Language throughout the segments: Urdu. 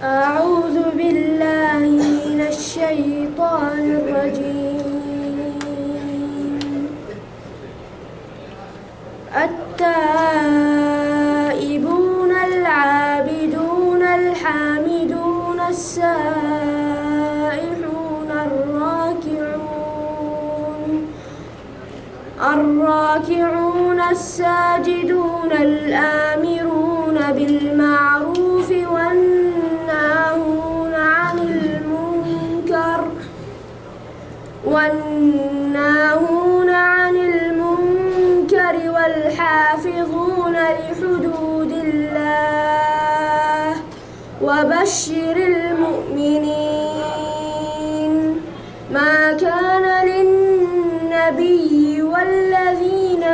أعوذ بالله من الشيطان الرجيم. التائبون العابدون الحامدون السائحون الراكعون الساجدون الآمرون بالمعروف والناهون عن المنكر والحافظون لحدود الله وبشر المؤمنين. ما كان للنبي والذين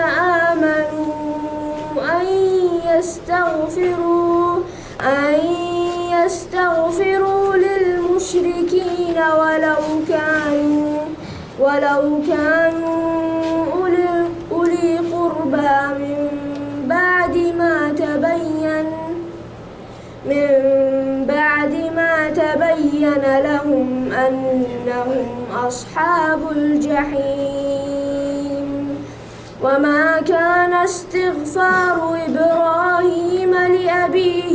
آمنوا أن يستغفروا للمشركين ولو كانوا أولي قربى من بعد ما تبين لهم أنهم أصحاب الجحيم. وما كان استغفار إبراهيم لأبيه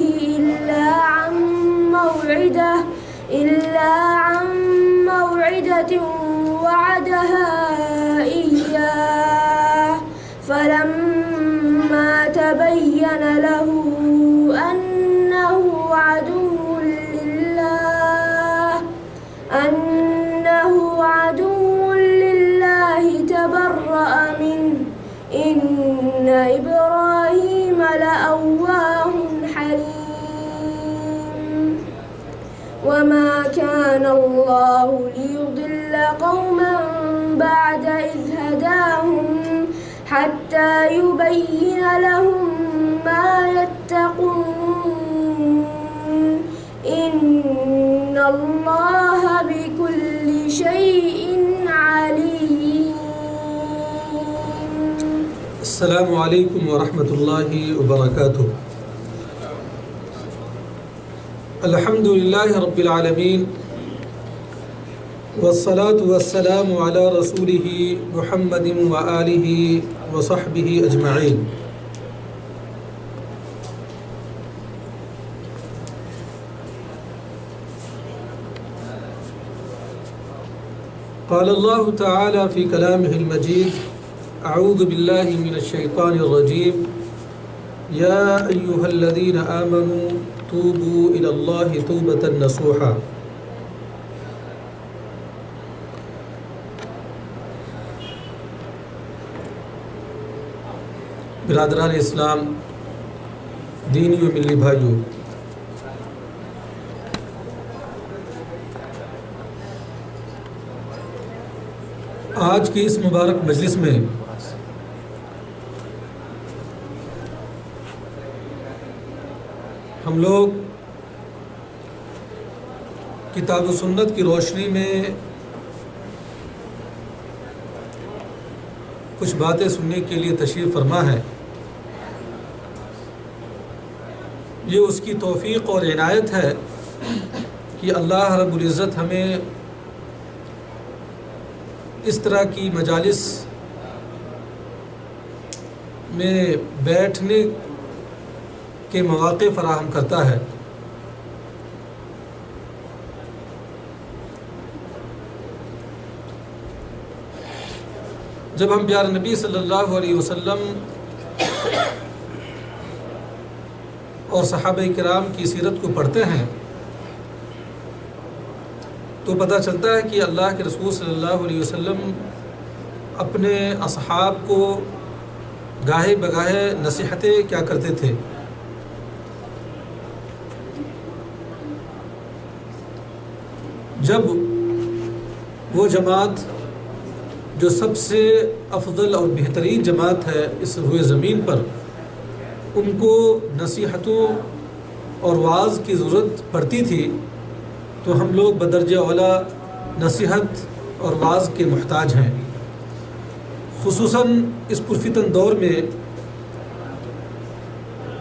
إلا عن موعدة وعدها إياه فلما تبين له أنه عدو لله تبرأ منه إن إبراهيم لأواه حليم. وما كان الله ليضل قوما بعد إذ هداهم حتى يبين لهم ما يتقون إن الله بكل شيء عليم. السلام علیکم ورحمۃ اللہ وبرکاتہ. الحمد للہ رب العالمین والصلاة والسلام علی رسولہ محمد وآلہ وصحبہ اجمعین. قال اللہ تعالی فی کلامہ المجید اعوذ باللہ من الشیطان الرجیم یا ایہا الذین آمنوا توبوا الی اللہ توبۃ نصوحا. برادران اسلام، دینی و ملی بھائیوں، آج کی اس مبارک مجلس میں ہم لوگ کتاب و سنت کی روشنی میں کچھ باتیں سننے کے لیے تشریف فرما ہے. یہ اس کی توفیق اور عنایت ہے کہ اللہ رب العزت ہمیں اس طرح کی مجالس میں بیٹھنے کے مواقع فراہم کرتا ہے. جب ہم پیارے نبی صلی اللہ علیہ وسلم اور صحابہ کرام کی سیرت کو پڑھتے ہیں تو پتہ چلتا ہے کہ اللہ کے رسول صلی اللہ علیہ وسلم اپنے اصحاب کو گاہے بگاہے نصیحتیں کیا کرتے تھے. جب وہ جماعت جو سب سے افضل اور بہترین جماعت ہے اس روئے زمین پر، ان کو نصیحتوں اور وعظ کی ضرورت پڑتی تھی تو ہم لوگ بدرجہ اولا نصیحت اور وعظ کے محتاج ہیں. خصوصاً اس پرفتن دور میں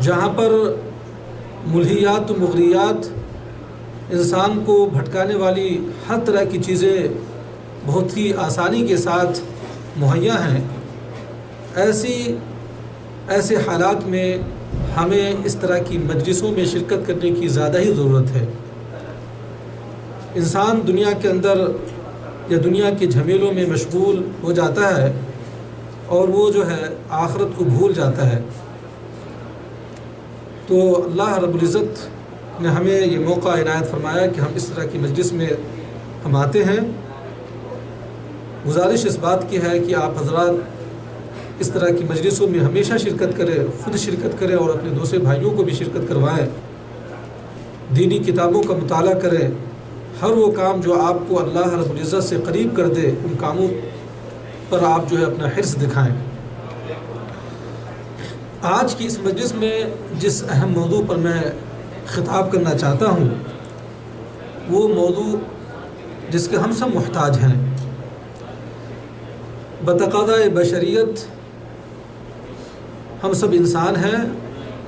جہاں پر ملہیات و مغریات انسان کو بھٹکانے والی ہر طرح کی چیزیں بہت ہی آسانی کے ساتھ مہیا ہیں، ایسے حالات میں ہمیں اس طرح کی مجلسوں میں شرکت کرنے کی زیادہ ہی ضرورت ہے۔ انسان دنیا کے اندر یا دنیا کے جھمیلوں میں مشغول ہو جاتا ہے اور وہ جو ہے آخرت کو بھول جاتا ہے، تو اللہ رب العزت نے ہمیں یہ موقع عنایت فرمایا کہ ہم اس طرح کی مجلس میں ہم آتے ہیں۔ گزارش اس بات کی ہے کہ آپ حضرات اس طرح کی مجلسوں میں ہمیشہ شرکت کریں، خود شرکت کریں اور اپنے دوسرے بھائیوں کو بھی شرکت کروائیں، دینی کتابوں کا مطالعہ کریں، ہر وہ کام جو آپ کو اللہ رب العزت سے قریب کر دے ان کاموں پر آپ جو ہے اپنا حرص دکھائیں۔ آج کی اس مجلس میں جس اہم موضوع پر میں خطاب کرنا چاہتا ہوں وہ موضوع جس کے ہم سب محتاج ہیں۔ بتقاضۂ بشریت ہم سب انسان ہیں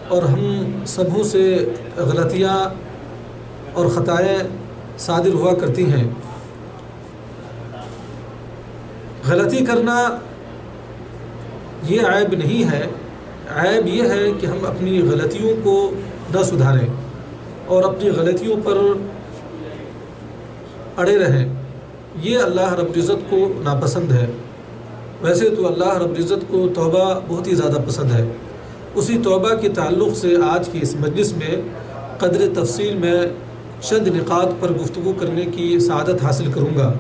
اور ہم سبوں سے غلطیاں اور خطائیں صادر ہوا کرتی ہیں۔ غلطی کرنا یہ عیب نہیں ہے، عیب یہ ہے کہ ہم اپنی غلطیوں کو نہ سدھاریں اور اپنی غلطیوں پر اڑے رہیں، یہ اللہ رب العزت کو ناپسند ہے۔ ویسے تو اللہ رب العزت کو توبہ بہت ہی زیادہ پسند ہے۔ اسی توبہ کے تعلق سے آج کی اس مجلس میں قدر تفصیل میں چند نقاط پر گفتگو کرنے کی سعادت حاصل کروں گا۔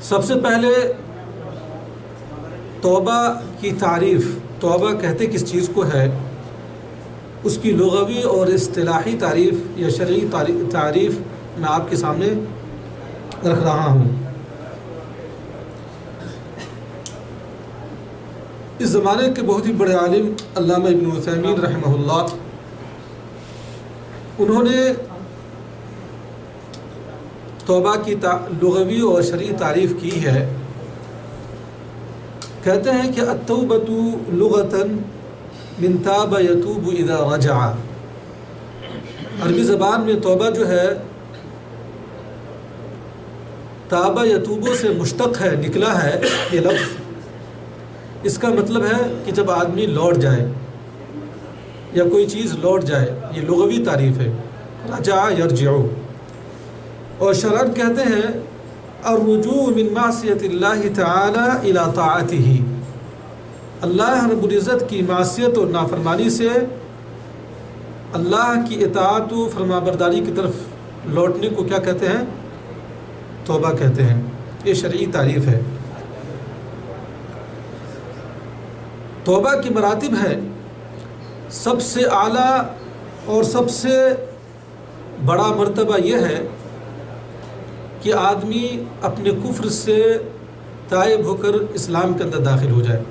سب سے پہلے توبہ کی تعریف، توبہ کہتے کس چیز کو ہے، اس کی لغوی اور اصطلاحی تعریف یا شرعی تعریف میں آپ کے سامنے رکھ رہا ہوں۔ اس زمانے کے بہت ہی بڑے عالم علامہ ابن عثیمین رحمہ اللہ، انہوں نے توبہ کی لغوی اور شرعی تعریف کی ہے۔ کہتے ہیں کہ التوبۃ لغۃً من تاب یتوب اذا رجع، عربی زبان میں توبہ جو ہے تاب یتوبو سے مشتق ہے، نکلا ہے یہ لفظ۔ اس کا مطلب ہے کہ جب آدمی لوٹ جائے یا کوئی چیز لوٹ جائے، یہ لغوی تعریف ہے، رجع یرجع۔ اور شرعاً کہتے ہیں الرجوع من معصیت اللہ تعالی الی طاعتہ، اللہ رب العزت کی معصیت اور نافرمانی سے اللہ کی اطاعت و فرمانبرداری کی طرف لوٹنے کو کیا کہتے ہیں؟ توبہ کہتے ہیں۔ یہ شرعی تعریف ہے۔ توبہ کی مراتب ہے، سب سے اعلیٰ اور سب سے بڑا مرتبہ یہ ہے کہ آدمی اپنے کفر سے تائب ہو کر اسلام کے اندر داخل ہو جائے،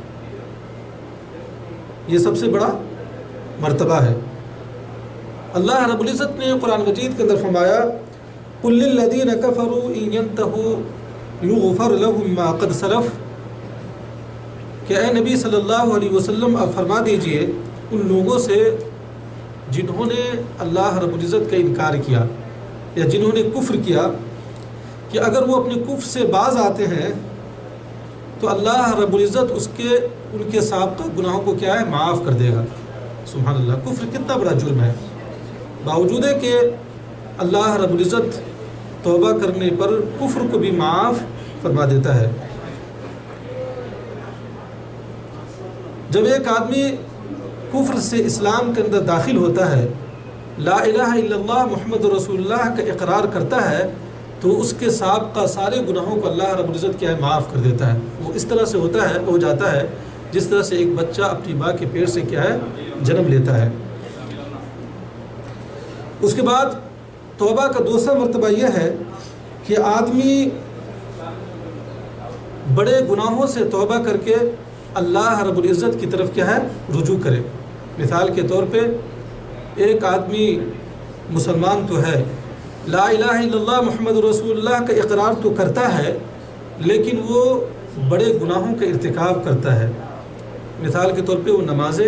یہ سب سے بڑا مرتبہ ہے۔ اللہ رب العزت نے قرآن مجید کے اندر فرمایا قُلْ لِلَّذِينَ كَفَرُوا إِن يَنْتَهُوا يُغْفَرْ لَهُم مَّا قَدْ سَلَفَ، کہ اے نبی صلی اللہ علیہ وسلم آپ فرما دیجئے ان لوگوں سے جنہوں نے اللہ رب العزت کا انکار کیا یا جنہوں نے کفر کیا، کہ اگر وہ اپنے کفر سے باز آتے ہیں تو اللہ رب العزت ان کے سابقہ گناہوں کو کیا ہے؟ معاف کر دے گا۔ سبحان اللہ، کفر کتنا بڑا جرم ہے، باوجود ہے کہ اللہ رب العزت توبہ کرنے پر کفر کو بھی معاف فرما دیتا ہے۔ جب ایک آدمی کفر سے اسلام کے اندر داخل ہوتا ہے، لا الہ الا اللہ محمد رسول اللہ کا اقرار کرتا ہے، تو اس کے سابقہ سارے گناہوں کو اللہ رب العزت کیا ہے؟ معاف کر دیتا ہے۔ وہ اس طرح سے ہو جاتا ہے جس طرح سے ایک بچہ اپنی ماں کے پیٹ سے کیا ہے؟ جنم لیتا ہے۔ اس کے بعد توبہ کا دوسرا مرتبہ یہ ہے کہ آدمی بڑے گناہوں سے توبہ کر کے اللہ رب العزت کی طرف کیا ہے؟ رجوع کرے۔ مثال کے طور پہ ایک آدمی مسلمان تو ہے، لا الہ الا اللہ محمد رسول اللہ کا اقرار تو کرتا ہے، لیکن وہ بڑے گناہوں کا ارتکاب کرتا ہے۔ مثال کے طور پہ وہ نمازیں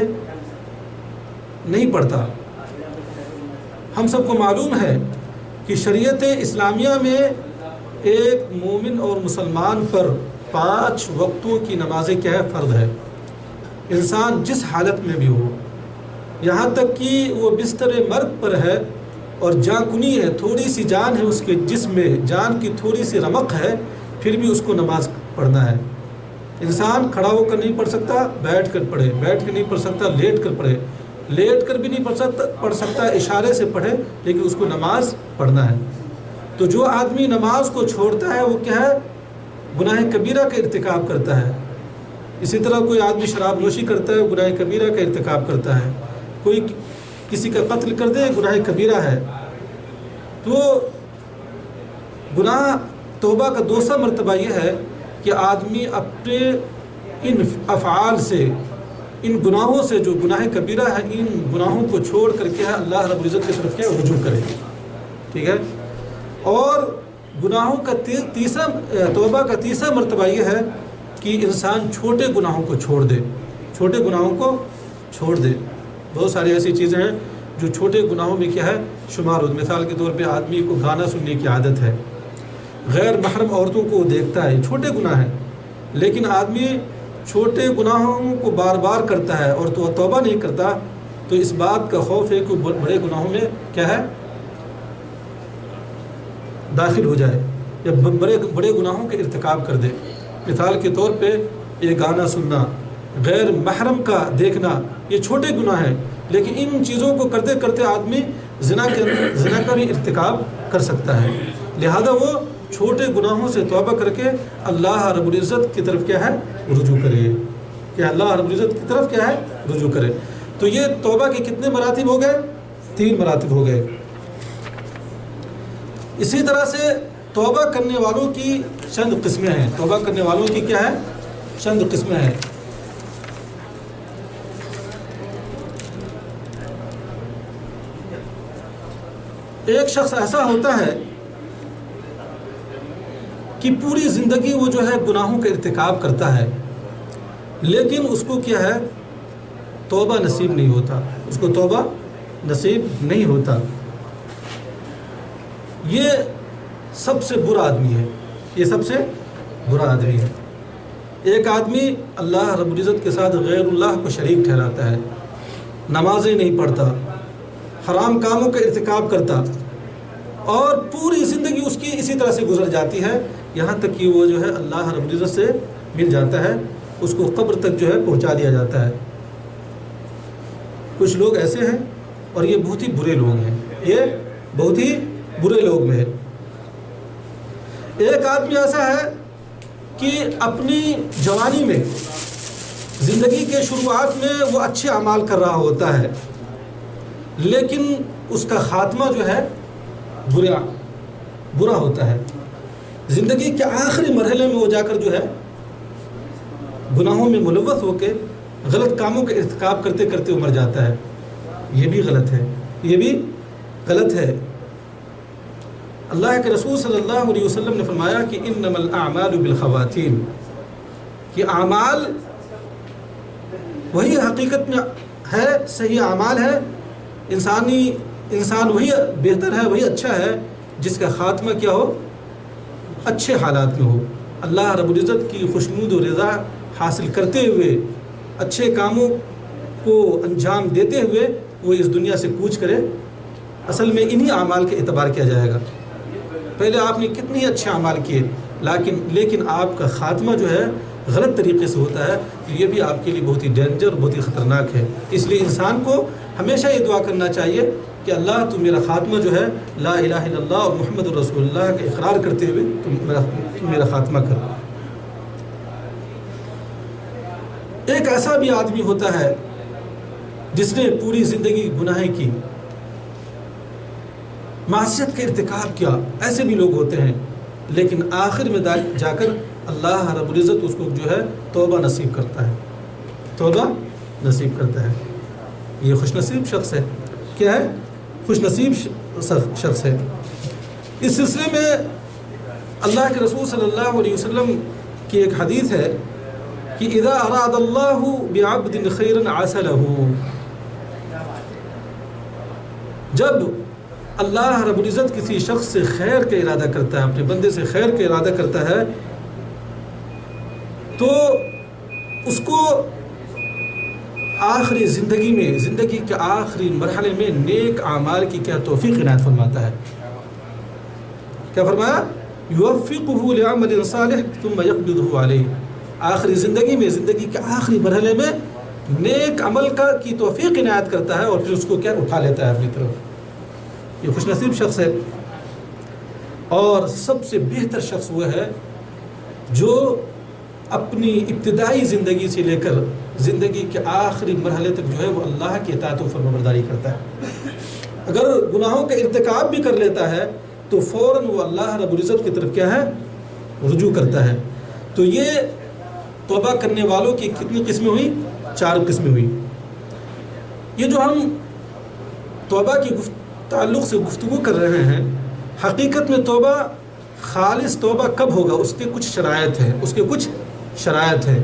نہیں پڑھتا۔ ہم سب کو معلوم ہے کہ شریعت اسلامیہ میں ایک مومن اور مسلمان پر 5 وقتوں کی نمازیں کیا ہے؟ فرض ہے۔ انسان جس حالت میں بھی ہو، یہاں تک کہ وہ بستر مرگ پر ہے اور جان کنی ہے، تھوڑی سی جان ہے اس کے جسم میں، جان کی تھوڑی سی رمق ہے، پھر بھی اس کو نماز پڑھنا ہے۔ انسان کھڑا ہو کر نہیں پڑھ سکتا، بیٹھ کر پڑھے، بیٹھ کر نہیں پڑھ سکتا، لیٹ کر پڑھے، لیٹ کر بھی نہیں پڑھ سکتا، اشارے سے پڑھے، لیکن اس کو نماز پڑھنا ہے۔ تو جو آدمی نماز کو چھوڑتا ہے وہ کیا ہے؟ گناہ کبیرہ کا ارتکاب کرتا ہے۔ اسی طرح کوئی آدمی شراب نوشی کرتا ہے، گناہ کبیرہ کا ارتکاب کرتا ہے۔ کوئی کسی کا قتل کر دے، گناہ کبیرہ ہے۔ تو گناہ توبہ کا دوسرا مرتبہ یہ ہے کہ آدمی اپنے ان افعال سے، ان گناہوں سے جو گناہ کبیرہ ہے، ان گناہوں کو چھوڑ کر کے اللہ رب العزت کی طرف کیا رجوع کرے، ٹھیک ہے۔ اور گناہوں کا توبہ کا تیسرا مرتبہ یہ ہے کہ انسان چھوٹے گناہوں کو چھوڑ دے، چھوٹے گناہوں کو چھوڑ دے۔ بہت ساری ایسی چیزیں ہیں جو چھوٹے گناہوں میں کیا ہے؟ شمار ہو۔ مثال کے طور پہ آدمی کو گانا سننے کی عادت ہے، غیر محرم عورتوں کو دیکھتا ہے، چھوٹے گناہ ہیں، لیکن آدمی چھوٹے گناہوں کو بار بار کرتا ہے اور تو توبہ نہیں کرتا، تو اس بات کا خوف ہے کہ بڑے گناہوں میں کیا ہے؟ داخل ہو جائے یا بڑے گناہوں کے ارتکاب کر دے۔ مثال کے طور پہ یہ گانا سننا، غیر محرم کا دیکھنا، یہ چھوٹے گناہ ہیں، لیکن ان چیزوں کو کرتے کرتے آدمی زنا کا بھی ارتکاب کر سکتا ہے۔ لہذا وہ چھوٹے گناہوں سے توبہ کر کے اللہ رب العزت کی طرف کیا ہے؟ رجوع کرے، کہ اللہ رب العزت کی طرف کیا ہے؟ رجوع کرے۔ تو یہ توبہ کے کتنے مراتب ہو گئے؟ 3 مراتب ہو گئے۔ اسی طرح سے توبہ کرنے والوں کی چند قسمیں ہیں۔ توبہ کرنے والوں کی کیا ہے؟ چند قسمیں ہیں۔ ایک شخص ایسا ہوتا ہے کہ پوری زندگی وہ جو ہے گناہوں کا ارتکاب کرتا ہے، لیکن اس کو کیا ہے؟ توبہ نصیب نہیں ہوتا، اس کو توبہ نصیب نہیں ہوتا۔ یہ سب سے برا آدمی ہے، یہ سب سے برا آدمی ہے۔ ایک آدمی اللہ رب العزت کے ساتھ غیر اللہ کو شریک ٹھہراتا ہے، نمازیں نہیں پڑھتا، حرام کاموں کا ارتکاب کرتا، اور پوری زندگی اس کی اسی طرح سے گزر جاتی ہے، یہاں تک کہ وہ جو ہے اللہ رب العزت سے مل جاتا ہے، اس کو قبر تک جو ہے پہنچا دیا جاتا ہے۔ کچھ لوگ ایسے ہیں اور یہ بہت ہی برے لوگ ہیں، یہ بہت ہی برے لوگ میں ہے۔ ایک آدمی ایسا ہے کہ اپنی جوانی میں، زندگی کے شروعات میں وہ اچھے اعمال کر رہا ہوتا ہے، لیکن اس کا خاتمہ جو ہے برا ہوتا ہے۔ زندگی کے آخری مرحلے میں وہ جا کر جو ہے گناہوں میں ملوث ہو کے غلط کاموں کا ارتکاب کرتے کرتے مر جاتا ہے۔ یہ بھی غلط ہے، یہ بھی غلط ہے۔ اللہ کے رسول صلی اللہ علیہ وسلم نے فرمایا کہ انما الاعمال بالخواتیم، کہ اعمال وہی حقیقت میں ہے، صحیح اعمال ہے، انسان وہی بہتر ہے، وہی اچھا ہے جس کا خاتمہ کیا ہو؟ اچھے حالات میں ہو، اللہ رب العزت کی خوشنود و رضا حاصل کرتے ہوئے، اچھے کاموں کو انجام دیتے ہوئے وہ اس دنیا سے کوچ کرے۔ اصل میں انہی اعمال کے اعتبار کیا جائے گا۔ پہلے آپ نے کتنے اچھے اعمال کیے، لیکن آپ کا خاتمہ جو ہے غلط طریقے سے ہوتا ہے، تو یہ بھی آپ کے لیے بہت ہی ڈینجر، بہت ہی خطرناک ہے۔ اس لیے انسان کو ہمیشہ یہ دعا کرنا چاہیے کہ اللہ تو میرا خاتمہ جو ہے لا الہ الا اللہ اور محمد رسول اللہ کا اقرار کرتے ہوئے تم میرا خاتمہ کر۔ ایک ایسا بھی آدمی ہوتا ہے جس نے پوری زندگی گناہ کی، معصیت کا ارتکاب کیا، ایسے بھی لوگ ہوتے ہیں، لیکن آخر میں جا کر اللہ رب العزت اس کو جو ہے توبہ نصیب کرتا ہے، توبہ نصیب کرتا ہے۔ یہ خوش نصیب شخص ہے۔ کیا ہے؟ خوش نصیب شخص ہے۔ اس سلسلے میں اللہ کے رسول صلی اللہ علیہ وسلم کی ایک حدیث ہے کہ اذا اراد اللہ بعبد خیرا عسلہ، جب اللہ رب العزت کسی شخص سے خیر کا ارادہ کرتا ہے، اپنے بندے سے خیر کا ارادہ کرتا ہے، تو اس کو آخری زندگی میں، زندگی کے آخری مرحلے میں نیک اعمال کی کیا توفیق عنایت فرماتا ہے۔ کیا فرمایا؟ یوفقہ لعمل صالح ثم یقبضہ علیہ، آخری زندگی میں، زندگی کے آخری مرحلے میں نیک عمل کی توفیق عنایت کرتا ہے اور پھر اس کو کیا اٹھا لیتا ہے اپنی طرف۔ یہ خوش نصیب شخص ہے۔ اور سب سے بہتر شخص وہ ہے جو اپنی ابتدائی زندگی سے لے کر زندگی کے آخری مرحلے تک جو ہے وہ اللہ کی اطاعت و فرمانبرداری کرتا ہے۔ اگر گناہوں کا ارتکاب بھی کر لیتا ہے تو فوراً وہ اللہ رب العزت کی طرف کیا ہے؟ رجوع کرتا ہے۔ تو یہ توبہ کرنے والوں کی کتنی قسمیں ہوئی؟ 4 قسمیں ہوئی۔ یہ جو ہم توبہ کی تعلق سے گفتگو کر رہے ہیں، حقیقت میں توبہ، خالص توبہ کب ہوگا؟ اس کے کچھ شرائط ہیں، اس کے کچھ شرائط ہیں۔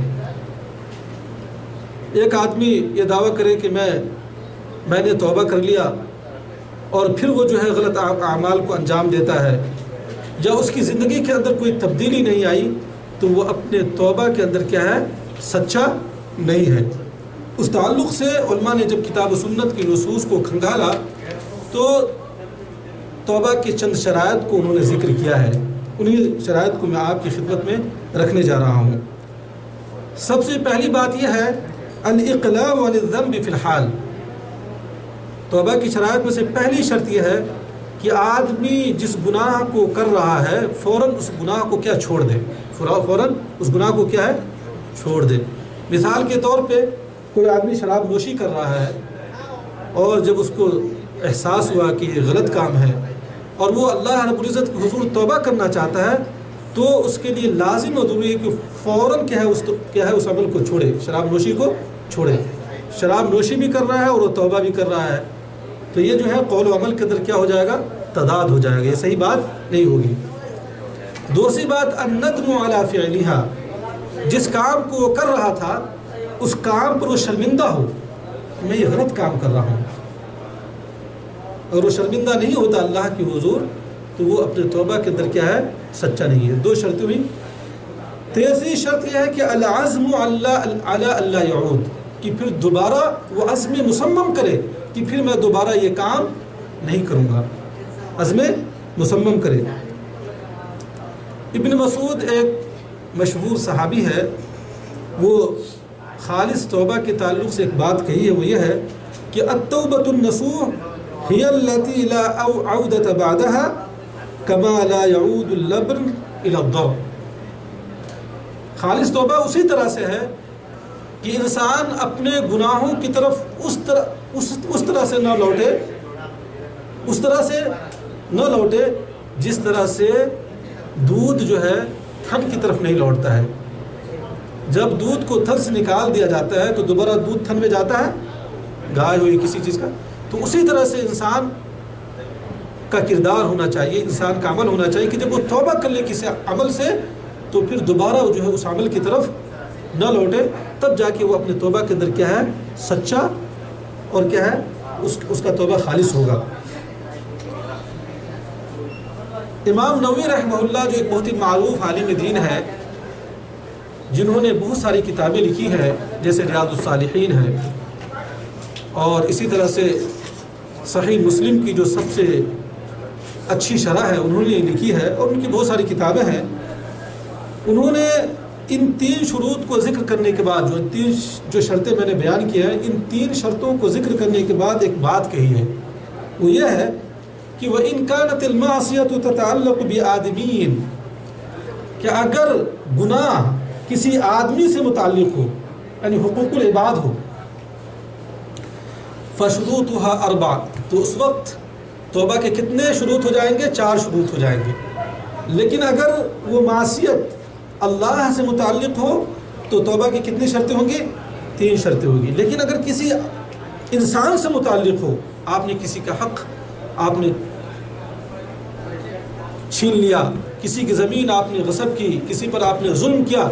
ایک آدمی یہ دعویٰ کرے کہ میں نے توبہ کر لیا اور پھر وہ جو ہے غلط اعمال کو انجام دیتا ہے، یا اس کی زندگی کے اندر کوئی تبدیلی نہیں آئی، تو وہ اپنے توبہ کے اندر کیا ہے؟ سچا نہیں ہے۔ اس تعلق سے علماء نے جب کتاب و سنت کی نصوص کو کھنگالا تو توبہ کی چند شرائط کو انہوں نے ذکر کیا ہے۔ انہی شرائط کو میں آپ کی خدمت میں رکھنے جا رہا ہوں۔ سب سے پہلی بات یہ ہے الاقلاع عن الذنب فی الحال۔ توبہ کی شرائط میں سے پہلی شرط یہ ہے کہ آدمی جس گناہ کو کر رہا ہے فوراً اس گناہ کو کیا چھوڑ دے، فوراً اس گناہ کو کیا ہے؟ چھوڑ دے۔ مثال کے طور پہ کوئی آدمی شراب نوشی کر رہا ہے اور جب اس کو احساس ہوا کہ یہ غلط کام ہے اور وہ اللہ رب العزت کے حضور توبہ کرنا چاہتا ہے، تو اس کے لیے لازم اور ضروری ہے کہ فوراً کیا ہے اس عمل کو چھوڑے، شراب نوشی کو چھوڑے۔ شراب نوشی بھی کر رہا ہے اور وہ توبہ بھی کر رہا ہے، تو یہ جو ہے قول و عمل کے اندر کیا ہو جائے گا؟ تضاد ہو جائے گا، یہ صحیح بات نہیں ہوگی۔ دوسری بات الندم علی فعلہا، جس کام کو وہ کر رہا تھا اس کام پر وہ شرمندہ ہو، میں یہ غلط کام کر رہا ہوں۔ اگر وہ شرمندہ نہیں ہوتا اللہ کی حضور تو وہ اپنے توبہ کے اندر کیا ہے؟ سچا نہیں ہے۔ 2 شرطیں ہوئی۔ تیسری شرط یہ ہے کہ العزم علی اللہ یعود، کہ پھر دوبارہ وہ عزم مصمم کرے کہ پھر میں دوبارہ یہ کام نہیں کروں گا، عزم مصمم کرے۔ ابن مسعود ایک مشہور صحابی ہے، وہ خالص توبہ کے تعلق سے ایک بات کہی ہے، وہ یہ ہے کہ التوبۃ النصوح هي التي لا عودة بعدها كما لا يعود اللبن الى الضرب۔ خالص توبہ اسی طرح سے ہے کہ انسان اپنے گناہوں کی طرف اس طرح سے نہ لوٹے، اس طرح سے نہ لوٹے جس طرح سے دودھ جو ہے تھن کی طرف نہیں لوٹتا ہے۔ جب دودھ کو تھن سے نکال دیا جاتا ہے تو دوبارہ دودھ تھن میں جاتا ہے، گائے ہوئی کسی چیز کا، تو اسی طرح سے انسان کا کردار ہونا چاہیے، انسان کا عمل ہونا چاہیے کہ جب وہ توبہ کر لے کسی عمل سے تو پھر دوبارہ جو ہے اس عمل کی طرف نہ لوٹے، تب جا کے وہ اپنے توبہ کے اندر کیا ہے؟ سچا، اور کیا ہے؟ اس کا توبہ خالص ہوگا۔ امام نووی رحمہ اللہ جو ایک بہت ہی معروف عالم دین ہے، جنہوں نے بہت ساری کتابیں لکھی ہیں، جیسے ریاض الصالحین ہے، اور اسی طرح سے صحیح مسلم کی جو سب سے اچھی شرح ہے انہوں نے لکھی ہے، اور ان کی بہت ساری کتابیں ہیں۔ انہوں نے ان 3 شروط کو ذکر کرنے کے بعد، جو 3 جو شرطیں میں نے بیان کی ہیں، ان 3 شرطوں کو ذکر کرنے کے بعد ایک بات کہی ہے، وہ یہ ہے کہ وَإِنْ كَانَتِ الْمَعْصِيَةُ تَتَعَلَّقُ بِآدَمِيٍّ، کہ اگر گناہ کسی آدمی سے متعلق ہو، یعنی حقوق العباد ہو، فَشُرُوطُهَا 4، تو اس وقت توبہ کے کتنے شروط ہو جائیں گے؟ 4 شروط ہو جائیں گے۔ لیکن اگر وہ معصیت اللہ سے متعلق ہو تو توبہ کی کتنی شرطیں ہوں گی؟ 3 شرطیں ہوگی۔ لیکن اگر کسی انسان سے متعلق ہو، آپ نے کسی کا حق آپ نے چھین لیا، کسی کی زمین آپ نے غصب کی، کسی پر آپ نے ظلم کیا،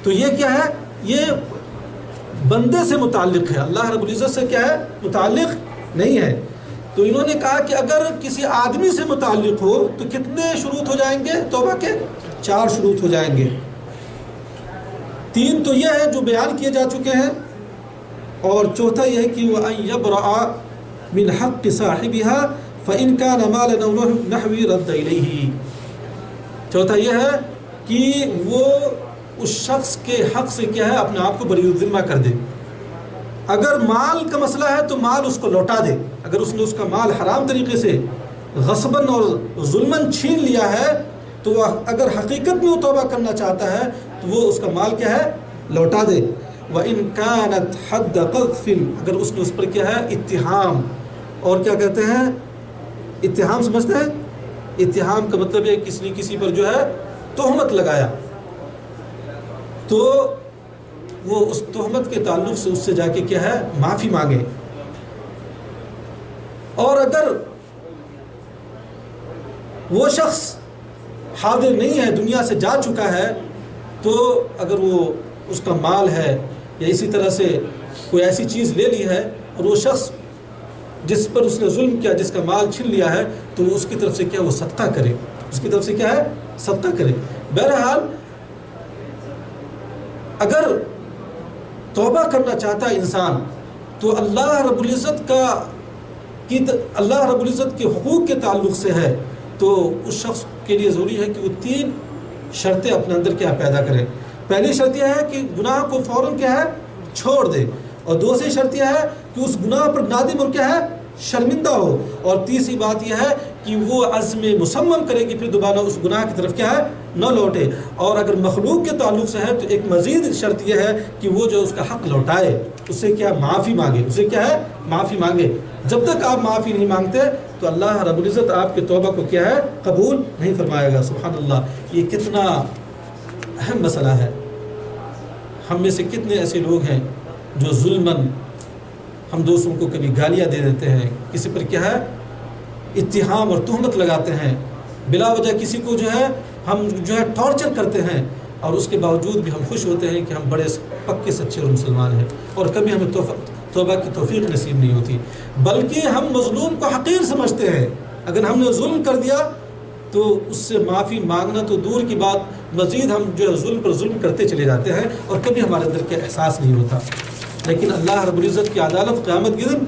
تو یہ کیا ہے؟ یہ بندے سے متعلق ہے، اللہ رب العزت سے کیا ہے؟ متعلق نہیں ہے۔ تو انہوں نے کہا کہ اگر کسی آدمی سے متعلق ہو تو کتنے شروط ہو جائیں گے توبہ کے؟ 4 شروط ہو جائیں گے. 3 تو یہ ہے جو بیان کیے جا چکے ہیں، اور چوتھا یہ ہے کہ وَأَن يَبْرَأَ مِنْ حَقِّ صَاحِبِهَا فَإِنْ كَانَ مَالًا أَوْ نَحْوِ رَدَّ إِلَيْهِ. چوتھا یہ ہے کہ وہ اس شخص کے حق سے کیا ہے اپنے آپ کو بری الذمہ کر دے. اگر مال کا مسئلہ ہے تو مال اس کو لوٹا دے. اگر اس نے اس کا مال حرام طریقے سے غصباً اور ظلماً چھین لیا ہے تو وہ اگر حقیقت میں وہ توبہ کرنا چاہتا ہے تو وہ اس کا مال کیا ہے لوٹا دے. وَإِن كَانَتْ حَدَّ قَذْفٍ، اگر اس نے اس پر کیا ہے اتہام، اور کیا کہتے ہیں اتہام سمجھتے ہیں؟ اتہام کا مطلب ہے کسی نے کسی پر جو ہے تہمت لگایا، تو وہ اس تہمت کے تعلق سے اس سے جا کے کیا ہے معافی مانگے. اور اگر وہ شخص حاضر نہیں ہے، دنیا سے جا چکا ہے، تو اگر وہ اس کا مال ہے یا اسی طرح سے کوئی ایسی چیز لے لی ہے اور وہ شخص جس پر اس نے ظلم کیا، جس کا مال چھین لیا ہے، تو اس کی طرف سے کیا وہ صدقہ کرے، اس کی طرف سے کیا ہے صدقہ کرے. بہرحال اگر توبہ کرنا چاہتا ہے انسان تو اللہ رب العزت کے حقوق کے تعلق سے ہے، تو اس شخص کے لیے ضروری ہے کہ وہ 3 شرطیں اپنے اندر کیا پیدا کرے. پہلی شرط یہ ہے کہ گناہ کو فوراً کیا ہے چھوڑ دے، اور دوسری شرط یہ ہے کہ اس گناہ پر نادم اور کیا ہے شرمندہ ہو، اور تیسری بات یہ ہے کہ وہ عزم مصمم کرے کہ پھر دوبارہ اس گناہ کی طرف کیا ہے نہ لوٹے. اور اگر مخلوق کے تعلق سے ہے تو ایک مزید شرط یہ ہے کہ وہ جو اس کا حق لوٹائے، اس سے کیا معافی مانگے، اسے کیا ہے معافی مانگے. جب تک آپ معافی نہیں مانگتے تو اللہ رب العزت آپ کے توبہ کو کیا ہے قبول نہیں فرمائے گا. سبحان اللہ، یہ کتنا اہم مسئلہ ہے. ہم میں سے کتنے ایسے لوگ ہیں جو ظلماً ہم دوسروں کو کبھی گالیاں دے دیتے ہیں، کسی پر کیا ہے اتہام اور تہمت لگاتے ہیں، بلا وجہ کسی کو جو ہے ہم جو ہے ٹارچر کرتے ہیں، اور اس کے باوجود بھی ہم خوش ہوتے ہیں کہ ہم بڑے پکے سچے اور مسلمان ہیں، اور کبھی ہمیں توبہ کی توفیق نصیب نہیں ہوتی، بلکہ ہم مظلوم کو حقیر سمجھتے ہیں. اگر ہم نے ظلم کر دیا تو اس سے معافی مانگنا تو دور کی بات، مزید ہم جو ہے ظلم پر ظلم کرتے چلے جاتے ہیں، اور کبھی ہمارے اندر کیا احساس نہیں ہوتا. لیکن اللہ رب العزت کی عدالت قیامت کے دن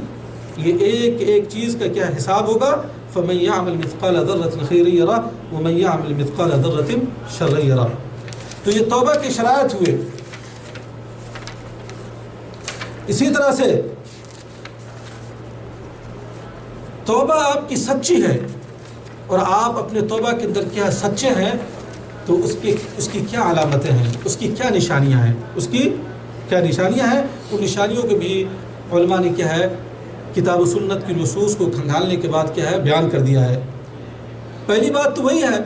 یہ ایک ایک چیز کا کیا حساب ہوگا. فَمَن يَعْمَلْ مِثْقَالَ ذَرَّةٍ خَيْرًا يَرَهُ وَمَن يَعْمَلْ مِثْقَالَ ذَرَّةٍ شَرًّا يَرَهُ. تو یہ توبہ کے شرائط ہوئے. اسی طرح سے توبہ آپ کی سچی ہے اور آپ اپنے توبہ کے اندر کیا سچے ہیں، تو اس کی کیا علامتیں ہیں، اس کی کیا نشانیاں ہیں، اس کی کیا نشانیاں ہیں. ان نشانیوں کو بھی علماء نے کیا ہے کتاب و سنت کی نصوص کو کھنگالنے کے بعد کیا ہے بیان کر دیا ہے. پہلی بات تو وہی ہے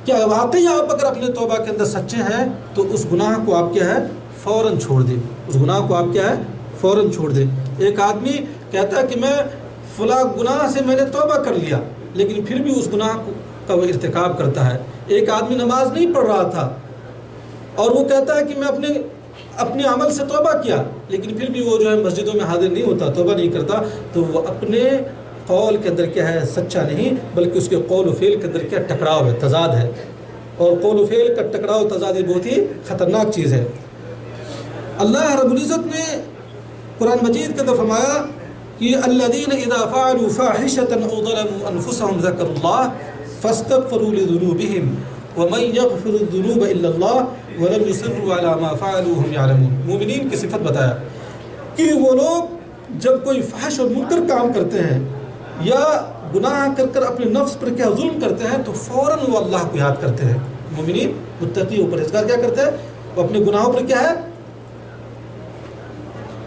کہ واقعی آپ اگر اپنے توبہ کے اندر سچے ہیں تو اس گناہ کو آپ کیا ہے فوراً چھوڑ دیں، اس گناہ کو آپ کیا ہے فوراً چھوڑ دیں. ایک آدمی کہتا ہے کہ میں فلاں گناہ سے میں نے توبہ کر لیا، لیکن پھر بھی اس گناہ کا وہ ارتکاب کرتا ہے. ایک آدمی نماز نہیں پڑھ رہا تھا اور وہ کہتا ہے کہ میں اپنے عمل سے توبہ کیا، لیکن پھر بھی وہ جو ہے مسجدوں میں حاضر نہیں ہوتا، توبہ نہیں کرتا، تو وہ اپنے قول کے اندر کیا ہے سچا نہیں، بلکہ اس کے قول و فعل کے اندر کیا ٹکراؤ ہے، تضاد ہے. اور قول و فعل کا ٹکراؤ تضاد بہت ہی خطرناک چیز ہے. اللہ رب العزت نے قرآن مجید کے اندر فرمایا کہ الذین اذا فعلوا فاحشة او ظلموا انفسهم ذکروا اللہ فاستغفروا لذنوبهم ومن يغفر الذنوب الا اللہ ولم يصروا على ما فعلوا وهم يعلمون. مومنین کی صفت بتایا کہ وہ لوگ جب کوئی فحش اور منکر کام کرتے ہیں یا گناہ کر اپنے نفس پر کیا ظلم کرتے ہیں تو فوراً وہ اللہ کو یاد کرتے ہیں. مومنین متقی و پرہیزگار کیا کرتے ہیں، وہ اپنے گناہوں پر کیا ہے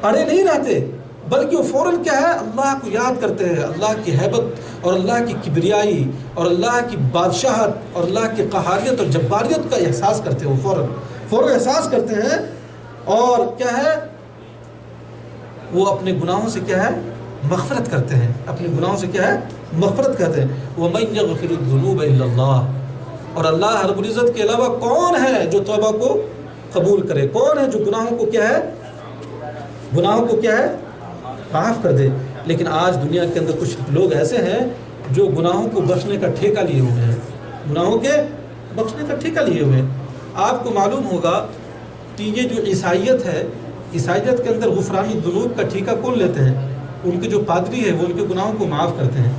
اڑے نہیں رہتے، بلکہ وہ فوراً کیا ہے اللہ کو یاد کرتے ہیں، اللہ کی ہیبت اور اللہ کی کبریائی اور اللہ کی بادشاہت اور اللہ کی قہاریت اور جباریت کا احساس کرتے ہیں. وہ فوراً احساس کرتے ہیں، اور کیا ہے وہ اپنے گناہوں سے کیا ہے مغفرت کرتے ہیں، اپنے گناہوں سے کیا ہے مغفرت کرتے ہیں. وَمَن يَغْفِرُ الذُّنُوبَ إِلَّا اللَّهُ. اور اللہ رب العزت کے علاوہ کون ہے جو توبہ کو قبول کرے، کون ہے جو گناہوں کو کیا ہے معاف کر دے. لیکن آج دنیا کے اندر کچھ لوگ ایسے ہیں جو گناہوں کو بخشنے کا ٹھیکہ لیے ہوئے ہیں، گناہوں کے بخشنے کا ٹھیکہ لیے ہوئے ہیں۔ آپ کو معلوم ہوگا کہ یہ جو عیسائیت ہے، عیسائیت کے اندر غفران الذنوب کا ٹھیکہ کون لیتے ہیں؟ ان کے جو پادری ہے وہ ان کے گناہوں کو معاف کرتے ہیں،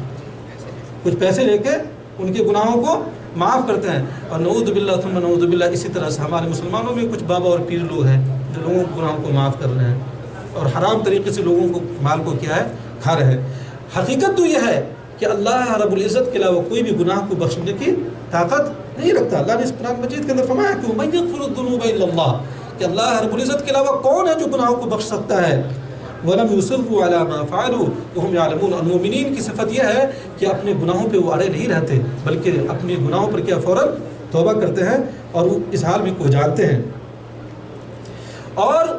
کچھ پیسے لے کے ان کے گناہوں کو معاف کرتے ہیں۔ اور نعوذ باللہ ثم نعوذ باللہ اسی طرح سے ہمارے مسلمانوں میں کچھ بابا اور پیر لوگ ہیں جو لوگوں کے گناہوں کو معاف کر رہے ہیں اور حرام طریقے سے لوگوں کو مال کو کیا ہے کھا رہے ہیں۔ حقیقت تو یہ ہے کہ اللہ رب العزت کے علاوہ کوئی بھی گناہ کو بخشنے کی طاقت نہیں رکھتا۔ اللہ نے اس قرآن مجید کے اندر فرمایا کہ وَمَن يَغْفِرُ الذُّنُوبَ إِلَّا اللَّهُ، کہ اللہ رب العزت کے علاوہ کون ہے جو گناہوں کو بخش سکتا ہے۔ وَلَمْ يُصِرُّوا عَلَى مَا فَعَلُوا وَهُمْ يَعْلَمُونَ، اور مومنین کی صفت یہ ہے کہ اپنے گناہوں پہ وہ اڑے نہیں رہتے بلکہ اپنے گناہوں پر کیا فوراً توبہ کرتے ہیں اور وہ اس حال میں کو جانتے ہیں۔ اور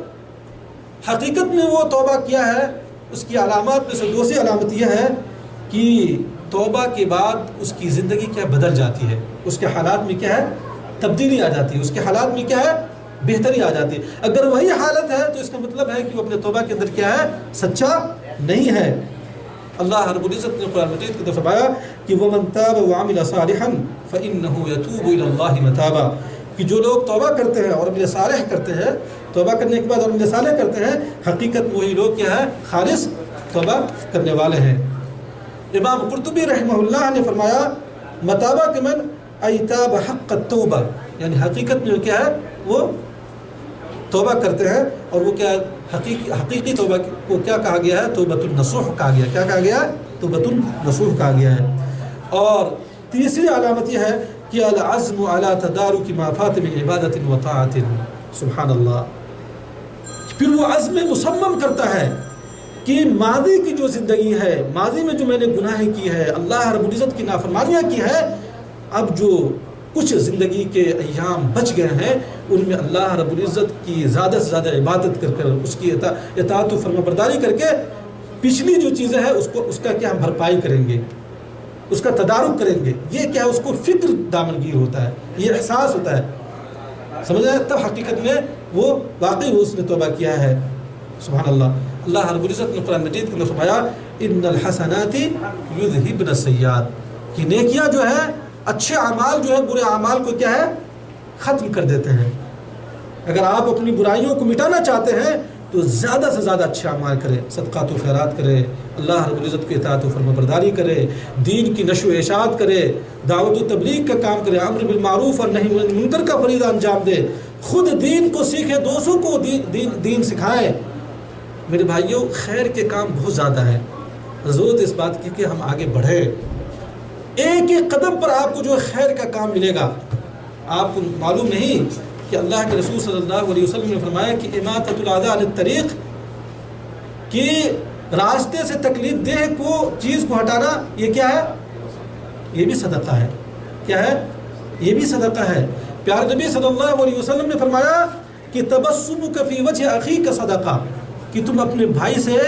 حقیقت میں وہ توبہ کیا ہے، اس کی علامات میں سے دوسری علامت یہ ہے کہ توبہ کے بعد اس کی زندگی کیا بدل جاتی ہے، اس کے حالات میں کیا ہے تبدیلی آ جاتی ہے، اس کے حالات میں کیا ہے بہتری آ جاتی ہے۔ اگر وہی حالت ہے تو اس کا مطلب ہے کہ وہ اپنے توبہ کے اندر کیا ہے سچا نہیں ہے۔ اللہ رب العزت نے قرآن مجید کے اندر فرمایا کہ وَمَن تَابَ وَعَمِلَ صَالِحًا فَإِنَّهُ يَتُوبُ إِلَى اللَّهِ مَتَابًا، کہ جو لوگ توبہ کرتے ہیں اور عمل صالح کرتے ہیں، توبہ کرنے کے بعد اور عمل صالح کرتے ہیں، حقیقت میں وہی لوگ کیا ہے خالص توبہ کرنے والے ہیں۔ امام قرطبی رحمہ اللہ نے فرمایا متابہ کے من ایتاب حق التوبہ، یعنی حقیقت میں کیا ہے وہ توبہ کرتے ہیں اور وہ کیا حقیقی توبہ کو کیا کہا گیا ہے توبۃ النصوح کہا گیا، کیا کہا گیا ہے توبۃ النصوح کہا گیا ہے۔ اور تیسری علامت یہ ہے کہ العزم علی تدارک ما فات من عبادت و طاعت، سبحان اللہ، پھر وہ عزم مصمم کرتا ہے کہ ماضی کی جو زندگی ہے، ماضی میں جو میں نے گناہیں کی ہے، اللہ رب العزت کی نافرمانیاں کی ہے، اب جو کچھ زندگی کے ایام بچ گئے ہیں ان میں اللہ رب العزت کی زیادہ سے زیادہ عبادت کر کر اس کی اطاعت و فرما برداری کر کے پچھلی جو چیزیں ہیں اس کا کیا ہم بھرپائی کریں گے، اس کا تدارک کریں گے۔ یہ کیا ہے اس کو فکر دامنگیر ہوتا ہے، یہ احساس ہوتا ہے، سمجھ آئے، تب حقیقت میں وہ واقعی اس نے توبہ کیا ہے۔ سبحان اللہ، اللہ رب العزت نے قرآن مجید کے اندر فرمایا ان الحسنات یذہبن السیئات، کہ نیکیاں جو ہے اچھے اعمال جو ہے برے اعمال کو کیا ہے ختم کر دیتے ہیں۔ اگر آپ اپنی برائیوں کو مٹانا چاہتے ہیں تو زیادہ سے زیادہ اچھے اعمال کریں، صدقات و خیرات کرے، اللہ رب العزت کی اطاعت و فرما برداری کرے، دین کی نشر و اشاعت کرے، دعوت و تبلیغ کا کام کرے، امر بالمعروف اور نہی عن المنکر کا فریضہ انجام دے، خود دین کو سیکھے، دوسروں کو دین سکھائے۔ میرے بھائیوں، خیر کے کام بہت زیادہ ہیں، ضرورت اس بات کی کہ ہم آگے بڑھیں۔ ایک ایک قدم پر آپ کو جو خیر کا کام ملے گا۔ آپ کو معلوم نہیں کہ اللہ کے رسول صلی اللہ علیہ وسلم نے فرمایا کہ اماطۃ الاذى عن الطریق، کہ راستے سے تکلیف دہ کو چیز کو ہٹانا یہ کیا ہے، یہ بھی صدقہ ہے۔ کیا ہے؟ یہ بھی صدقہ ہے۔ پیارے نبی صلی اللہ علیہ وسلم نے فرمایا کہ تبسمک فی وجہ اخیک صدقہ، کہ تم اپنے بھائی سے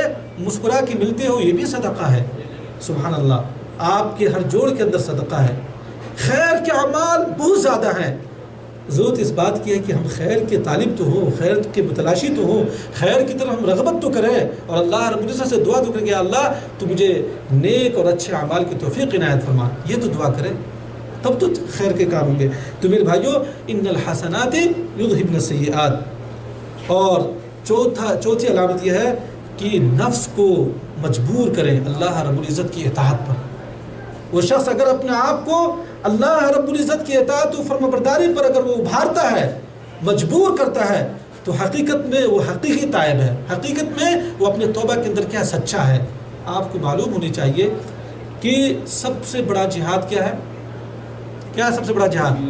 مسکرا کے ملتے ہو، یہ بھی صدقہ ہے۔ سبحان اللہ، آپ کے ہر جوڑ کے اندر صدقہ ہے۔ خیر کے اعمال بہت زیادہ ہیں، ضرورت اس بات کی ہے کہ ہم خیر کے طالب تو ہوں، خیر کے متلاشی تو ہوں، خیر کی طرف ہم رغبت تو کریں اور اللہ رب العزت سے دعا تو کریں کہ اللہ تو مجھے نیک اور اچھے اعمال کی توفیق عنایت فرما، یہ تو دعا کریں، تب تو خیر کے کام ہوں گے۔ تو میرے بھائیوں، ان الحسنات یذہبن السیئات۔ اور چوتھی علامت یہ ہے کہ نفس کو مجبور کریں اللہ رب العزت کی اطاعت پر۔ وہ شخص اگر اپنے آپ کو اللہ رب العزت کی اطاعت و فرما برداری پر اگر وہ ابھارتا ہے، مجبور کرتا ہے، تو حقیقت میں وہ حقیقی تائب ہے، حقیقت میں وہ اپنے توبہ کے اندر کیا سچا ہے۔ آپ کو معلوم ہونی چاہیے کہ سب سے بڑا جہاد کیا ہے؟ کیا ہے سب سے بڑا جہاد؟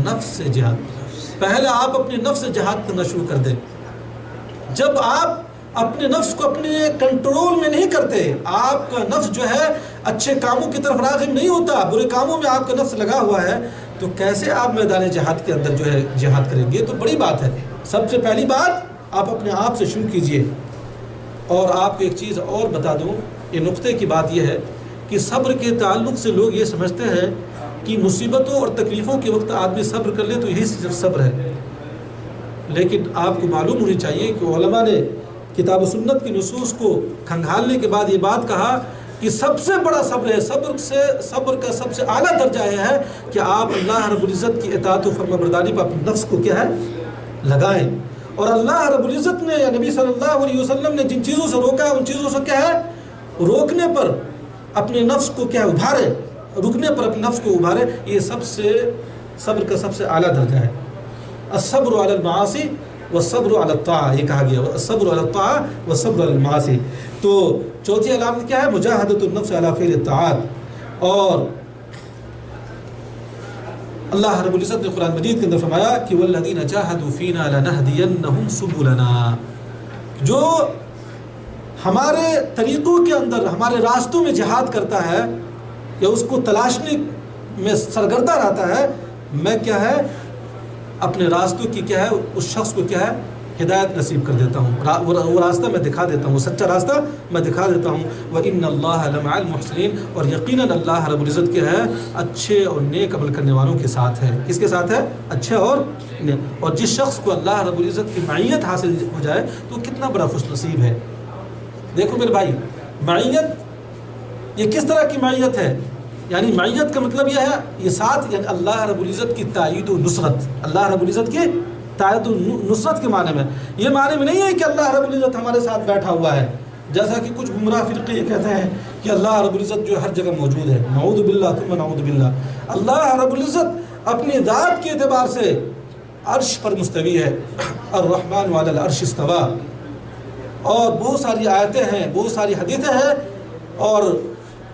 نفس سے جہاد۔ پہلے آپ اپنے نفس سے جہاد کرنا شروع کر دیں۔ جب آپ اپنے نفس کو اپنے کنٹرول میں نہیں کرتے، آپ کا نفس جو ہے اچھے کاموں کی طرف راغب نہیں ہوتا، برے کاموں میں آپ کا نفس لگا ہوا ہے، تو کیسے آپ میدان جہاد کے اندر جو ہے جہاد کریں گے؟ تو بڑی بات ہے۔ سب سے پہلی بات آپ اپنے آپ سے شروع کیجئے۔ اور آپ کو ایک چیز اور بتا دوں، یہ نقطے کی بات یہ ہے کہ صبر کے تعلق سے لوگ یہ سمجھتے ہیں کہ مصیبتوں اور تکلیفوں کے وقت آدمی صبر کر لے تو یہی صرف صبر ہے، لیکن آپ کو معلوم ہونی چاہیے کہ علماء نے کتاب و سنت کی نصوص کو کھنگالنے کے بعد یہ بات کہا کہ سب سے بڑا صبر ہے، صبر کا سب سے اعلیٰ درجہ یہ ہے کہ آپ اللہ رب العزت کی اطاعت و فرما برداری پر اپنے نفس کو کیا ہے لگائیں، اور اللہ رب العزت نے یا نبی صلی اللہ علیہ وسلم نے جن چیزوں سے روکا ہے ان چیزوں سے کیا ہے روکنے پر اپنے نفس کو کیا ابھارے، رکنے پر اپنے نفس کو ابھارے. یہ صبر کا سب سے اعلیٰ درجہ ہے. الصبر علی المعاصی والصبر علی الطاعہ، یہ کہا گیا الصبر علی الطاعہ والصبر علی المعاصی. تو چوتھی علامت کیا ہے؟ مجاہدۃ النفس علی فعل الطاعات. اور اللہ رب العزت نے قرآن مجید کے اندر فرمایا کہ والذین جاہدوا فینا لنہدینہم سبلنا، جو ہمارے طریقوں کے اندر ہمارے راستوں میں جہاد کرتا ہے یا اس کو تلاشنے میں سرگردہ رہتا ہے، میں کیا ہے اپنے راستوں کی کیا ہے اس شخص کو کیا ہے ہدایت نصیب کر دیتا ہوں، وہ راستہ میں دکھا دیتا ہوں، وہ سچا راستہ میں دکھا دیتا ہوں. وَإِنَّ اللَّهَ لَمَعَ الْمُحْسِنِينَ، اور یقیناً اللہ رب العزت کیا ہے اچھے اور نیک عمل کرنے والوں کے ساتھ ہے. کس کے ساتھ ہے؟ اچھے اور نیک. اور جس شخص کو اللہ رب العزت کی معیت حاصل ہو جائے تو کتنا بڑا خوش نصیب ہے. دیکھو میرے بھائی، معیت یہ کس طرح کی معیت ہے؟ یعنی معیت کا مطلب یہ ہے یہ ساتھ، یعنی اللہ رب العزت کی تائید و نصرت، اللہ رب العزت کی تائید و نصرت کے معنی میں. یہ معنی میں نہیں ہے کہ اللہ رب العزت ہمارے ساتھ بیٹھا ہوا ہے، جیسا کہ کچھ گمراہ فرقے یہ کہتے ہیں کہ اللہ رب العزت جو ہر جگہ موجود ہے. نعوذ باللہ ثم نعوذ باللہ. اللہ رب العزت اپنی ذات کے اعتبار سے عرش پر مستوی ہے. الرحمن علی العرش استویٰ. اور بہت ساری آیتیں ہیں، بہت ساری حدیثیں ہیں، اور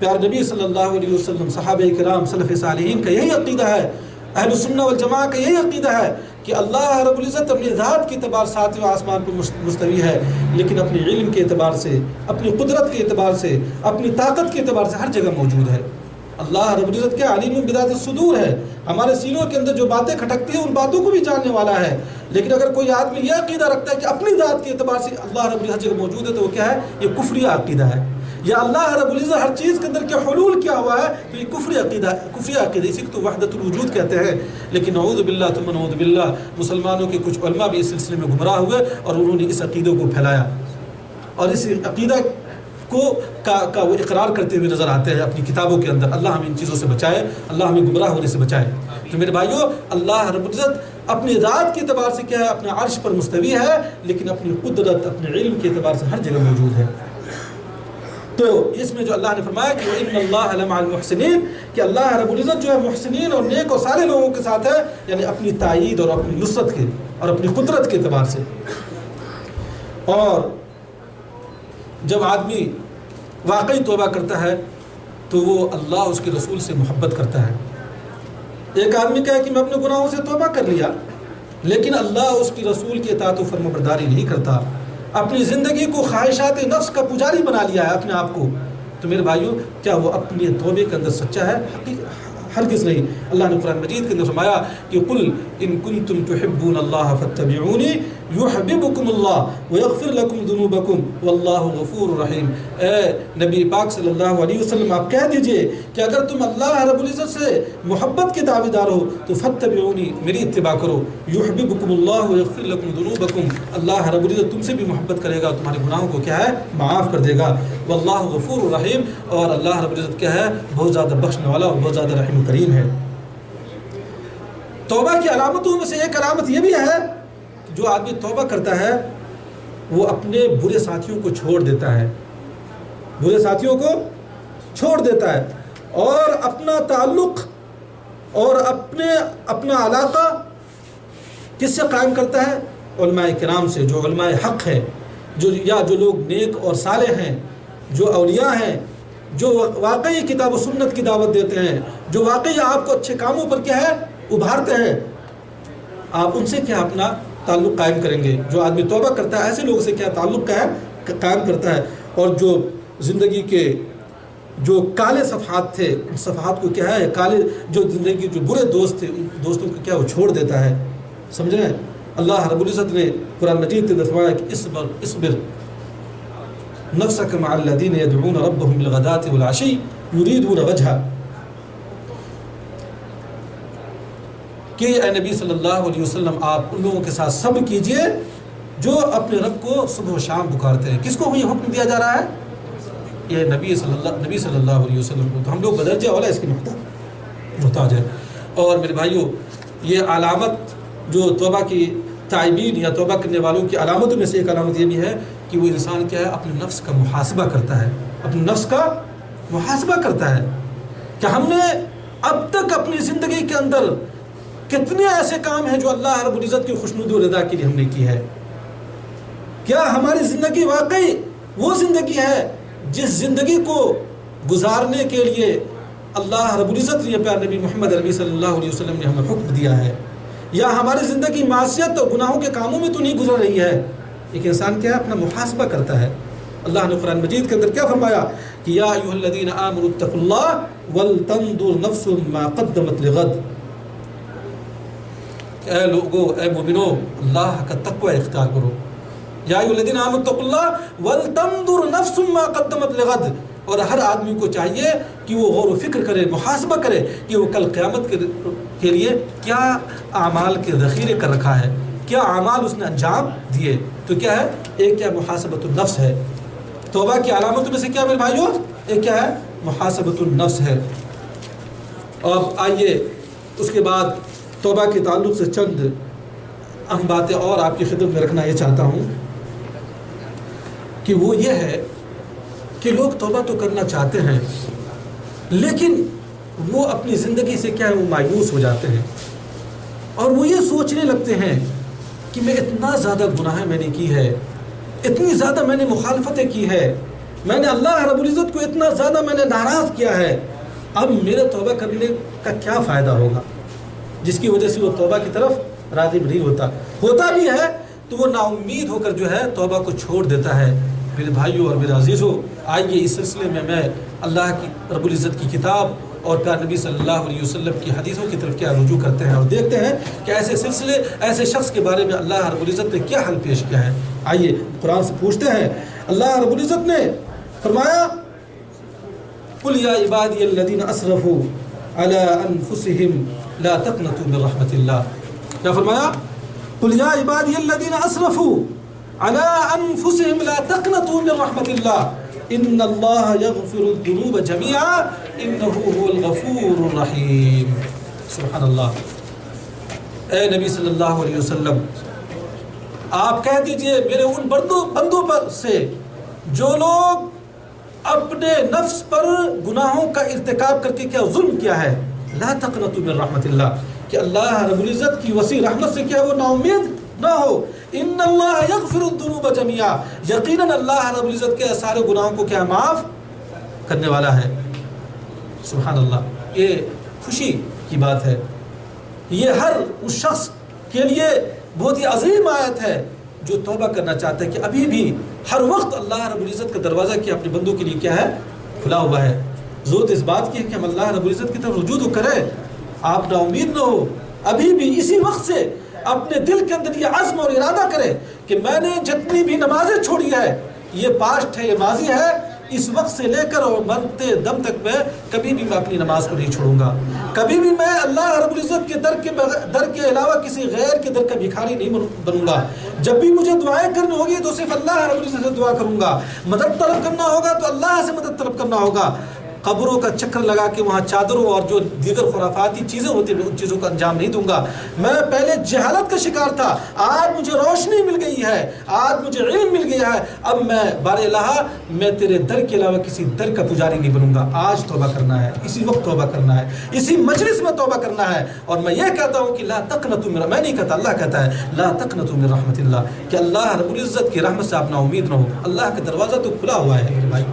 پیارے نبی صلی اللہ علیہ وسلم، صحابہ کرام، سلف صالحین کا یہی عقیدہ ہے، اہل سنہ والجماعہ کا یہی عقیدہ ہے کہ اللہ رب العزت اپنی ذات کے اعتبار سے ساتویں آسمان پر مستوی ہے، لیکن اپنی علم کے اعتبار سے، اپنی قدرت کے اعتبار سے، اپنی طاقت کے اعتبار سے ہر جگہ موجود ہے. اللہ رب العزت کیا علیم بذات الصدور ہے، ہمارے سینوں کے اندر جو باتیں کھٹکتی ہیں ان باتوں کو بھی جاننے والا ہے. لیکن اگر کوئی آدمی یہ عقیدہ رکھتا ہے کہ اپنی ذات کے اعتبار سے اللہ رب العزت ہر جگہ موجود ہے تو وہ کیا ہے؟ یہ کفری عقیدہ ہے. یا اللہ رب العزت ہر چیز کے اندر کیا حلول کیا ہوا ہے تو یہ کفری عقیدہ، اسی کو تو وحدت الوجود کہتے ہیں. لیکن نعوذ باللہ ثم نعوذ باللہ، مسلمانوں کے کچھ علماء بھی اس سلسلے میں گمراہ ہوئے اور انہوں نے اس عقیدے کو پھیلایا اور اس عقیدہ کو کا وہ اقرار کرتے ہوئے نظر آتے ہیں اپنی کتابوں کے اندر. اللہ ہمیں ان چیزوں سے بچائے، اللہ ہمیں گمراہ ہونے سے بچائے. تو میرے بھائیوں، اللہ رب العزت اپنی ذات کے اعتبار سے کیا ہے اپنے عرش پر مستوی ہے، لیکن اپنی قدرت، اپنے علم کے اعتبار سے ہر جگہ موجود ہے. تو اس میں جو اللہ نے فرمایا کہ وَإِنَّ اللَّهَ لَمَعَ الْمُحْسِنِينَ، کہ اللہ رب العزت جو ہے محسنین اور نیک اور سارے لوگوں کے ساتھ ہے، یعنی اپنی تائید اور اپنی نصرت کے اور اپنی قدرت کے اعتبار سے. اور جب آدمی واقعی توبہ کرتا ہے تو وہ اللہ اس کے رسول سے محبت کرتا ہے. ایک آدمی کہے کہ میں اپنے گناہوں سے توبہ کر لیا، لیکن اللہ اس کی رسول کی اطاعت و فرما برداری نہیں کرتا، اپنی زندگی کو خواہشات نفس کا پجاری بنا لیا ہے اپنے آپ کو، تو میرے بھائیوں کیا وہ اپنے توبے کے اندر سچا ہے؟ ہرگز نہیں. اللہ نے قرآن مجید کے اندر فرمایا کہ قل ان کنتم تحبون اللہ فاتبعونی یحببکم اللہ ویغفر لکم ذنوبکم واللہ غفور رحیم. اے نبی پاک صلی اللہ علیہ وسلم آپ کہہ دیجئے کہ اگر تم اللہ رب العزت سے محبت کے دعوے دار ہو تو فاتبعونی، میری اتباع کرو. یحببکم اللہ ویغفر لکم ذنوبکم، اللہ رب العزت تم سے بھی محبت کرے گا، تمہارے گناہوں کو کیا ہے معاف کر دے گا. واللہ غفور رحیم، اور اللہ رب العزت کیا ہے بہت زیادہ بخشنے والا اور بہت زیادہ رحیم کریم ہے. توبہ کی علامتوں میں سے ایک علامت یہ بھی ہے کہ جو آدمی توبہ کرتا ہے وہ اپنے برے ساتھیوں کو چھوڑ دیتا ہے، برے ساتھیوں کو چھوڑ دیتا ہے اور اپنا تعلق اور اپنا علاقہ کس سے قائم کرتا ہے؟ علماء کرام سے، جو علماء حق ہے، جو لوگ نیک اور صالح ہیں، جو اولیاء ہیں، جو واقعی کتاب و سنت کی دعوت دیتے ہیں، جو واقعی آپ کو اچھے کاموں پر کیا ہے ابھارتے ہیں. آپ ان سے کیا اپنا تعلق قائم کریں گے؟ جو آدمی توبہ کرتا ہے ایسے لوگوں سے کیا تعلق کا ہے قائم کرتا ہے، اور جو زندگی کے جو کالے صفحات تھے ان صفحات کو کیا ہے کالے، جو زندگی جو برے دوست تھے ان دوستوں کو کیا وہ چھوڑ دیتا ہے. سمجھ رہے ہیں؟ اللہ رب العزت نے قرآن مجید کے فرمایا کہ اصبر نفسک مع الذین یدعون ربهم بالغداة والعشی یریدون وجہہ، کہ اے نبی صلی اللہ علیہ وسلم آپ ان لوگوں کے ساتھ صبر کیجئے جو اپنے رب کو صبح و شام پکارتے ہیں. کس کو یہ حکم دیا جا رہا ہے؟ یہ نبی صلی اللہ علیہ وسلم کو. تو ہم لوگ بدرجہ والا اس کی محتاج ہے. اور میرے بھائیوں، یہ علامت جو توبہ کی تائبین یا توبہ کرنے والوں کی علامتوں میں سے ایک علامت یہ بھی ہے کہ وہ انسان کیا ہے، اپنے نفس کا محاسبہ کرتا ہے. اپنے نفس کا محاسبہ کرتا ہے کہ ہم نے اب تک اپنی زندگی کے اندر کتنے ایسے کام ہیں جو اللہ رب العزت کی خوشنودی و رضا کے لیے ہم نے کی ہے. کیا ہماری زندگی واقعی وہ زندگی ہے جس زندگی کو گزارنے کے لیے اللہ رب العزت نے پیارے نبی محمد عربی صلی اللہ علیہ وسلم نے ہمیں حکم دیا ہے، یا ہماری زندگی معصیت اور گناہوں کے کاموں میں تو نہیں گزر رہی ہے؟ ایک انسان کیا ہے، اپنا محاسبہ کرتا ہے. اللہ نے قرآن مجید کے اندر کیا فرمایا کہ یا ایھا الذین آمنوا اتقوا اللہ ولتنظر نفس ما قدمت لغد. اے لوگو، اے مومنو، اللہ کا تقوی اختیار کرو. یا ایھا الذین آمنوا اتقوا اللہ ولتنظر نفس ما قدمت لغد. اور ہر آدمی کو چاہیے کہ وہ غور و فکر کرے، محاسبہ کرے کہ وہ کل قیامت کے لیے کیا اعمال کے ذخیرے کر رکھا ہے، کیا اعمال اس نے انجام دیے. تو کیا ہے، ایک کیا محاسبۃ النفس ہے. توبہ کی علامتوں میں سے کیا میرے بھائیوں، ایک کیا ہے، محاسبۃ النفس ہے. اب آئیے اس کے بعد توبہ کے تعلق سے چند اہم باتیں اور آپ کی خدمت میں رکھنا یہ چاہتا ہوں کہ وہ یہ ہے کہ لوگ توبہ تو کرنا چاہتے ہیں، لیکن وہ اپنی زندگی سے کیا ہے، وہ مایوس ہو جاتے ہیں اور وہ یہ سوچنے لگتے ہیں کہ میں اتنا زیادہ گناہ میں نے کی ہے، اتنی زیادہ میں نے مخالفتیں کی ہے، میں نے اللہ رب العزت کو اتنا زیادہ میں نے ناراض کیا ہے، اب میرے توبہ کرنے کا کیا فائدہ ہوگا، جس کی وجہ سے وہ توبہ کی طرف راغب نہیں ہوتا بھی ہے تو وہ نا امید ہو کر جو ہے توبہ کو چھوڑ دیتا ہے. میرے بھائیوں اور میرے عزیزوں، آئیے اس سلسلے میں اللہ کی رب العزت کی کتاب اور پیارے نبی صلی اللہ علیہ وسلم کی حدیثوں کی طرف کیا رجوع کرتے ہیں اور دیکھتے ہیں کہ ایسے شخص کے بارے میں اللہ رب العزت نے کیا حل پیش کیا ہے. آئیے قرآن سے پوچھتے ہیں. اللہ رب العزت نے فرمایا قل یا عبادی الذین اسرفوا علی انفسہم لا تقنطوا من رحمت اللہ. کیا فرمایا؟ قل یا عبادی الذین اسرفوا علی انفسہم لا تقنطوا من رحمت اللہ ان اللہ یغفر الذنوب جميعا انہ هو الغفور الرحیم. سبحان اللہ. اے نبی صلی اللہ علیہ وسلم، آپ کہہ دیجئے میرے ان بندوں پر سے جو لوگ اپنے نفس پر گناہوں کا ارتکاب کر کے کیا ظلم کیا ہے، لا تقنطوا من رحمت اللہ، کہ اللہ رب العزت کی وسیع رحمت سے کیا وہ نا امید نہ ہو. ان اللہ یغفر الذنوب جميعا، یقیناً اللہ رب العزت کے سارے گناہوں کو کیا معاف کرنے والا ہے. سبحان اللہ. یہ خوشی کی بات ہے، یہ ہر اس شخص کے لیے بہت ہی عظیم آیت ہے جو توبہ کرنا چاہتا ہے کہ ابھی بھی ہر وقت اللہ رب العزت کا دروازہ کیا اپنے بندوں کے لیے کیا ہے، کھلا ہوا ہے. ضرورت اس بات کی ہے کہ ہم اللہ رب العزت کی طرف رجوع کریں. آپ نا امید نہ ہو، ابھی بھی اسی وقت سے اپنے دل کے اندر یہ عزم اور ارادہ کرے کہ میں نے جتنی بھی نمازیں چھوڑی ہے، یہ پاسٹ ہے، یہ ماضی ہے، اس وقت سے لے کر اور مرتے دم تک میں کبھی بھی میں اپنی نماز کو نہیں چھوڑوں گا. کبھی بھی میں اللہ رب العزت کے در کے علاوہ کسی غیر کے در کا بھکاری نہیں بنوں گا. جب بھی مجھے دعائیں کرنی ہوگی تو صرف اللہ رب العزت سے دعا کروں گا. مدد طلب کرنا ہوگا تو اللہ سے مدد طلب کرنا ہوگا. قبروں کا چکر لگا کے وہاں چادروں اور جو دیگر خرافاتی چیزیں ہوتی ہیں ان چیزوں کا انجام نہیں دوں گا. میں پہلے جہالت کا شکار تھا، آج مجھے روشنی مل گئی ہے، آج مجھے علم مل گیا ہے. اب میں بار الہ میں تیرے در کے علاوہ کسی در کا پجاری نہیں بنوں گا. آج توبہ کرنا ہے، اسی وقت توبہ کرنا ہے، اسی مجلس میں توبہ کرنا ہے. اور میں یہ کہتا ہوں کہ لا تقنطوا من، میں نہیں کہتا، اللہ کہتا ہے لا تقنطوا من رحمت اللہ، کہ اللہ رب العزت کی رحمت سے آپ نا امید نہ ہو. اللہ کا دروازہ تو کھلا ہوا ہے میرے بھائی.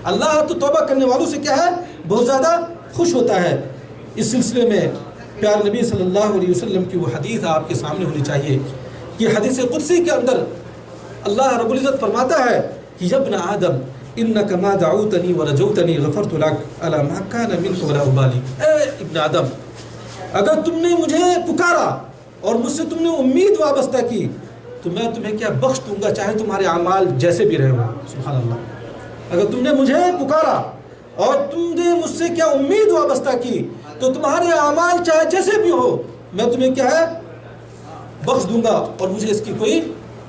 اللہ تو توبہ کرنے والوں سے کیا ہے، بہت زیادہ خوش ہوتا ہے. اس سلسلے میں پیارے نبی صلی اللہ علیہ وسلم کی وہ حدیث آپ کے سامنے ہونی چاہیے کہ حدیث قدسی کے اندر اللہ رب العزت فرماتا ہے کہ یا ابن آدم انک ما دعوتنی ورجوتنی غفرت لک علی ما کان منک ولا ابالی. اے ابن آدم، اگر تم نے مجھے پکارا اور مجھ سے تم نے امید وابستہ کی تو میں تمہیں کیا بخش دوں گا، چاہے تمہارے اعمال جیسے بھی رہے ہو. سبحان اللہ. اگر تم نے مجھے پکارا اور تم نے مجھ سے کیا امید وابستہ کی تو تمہارے اعمال چاہے جیسے بھی ہو میں تمہیں کیا ہے بخش دوں گا اور مجھے اس کی کوئی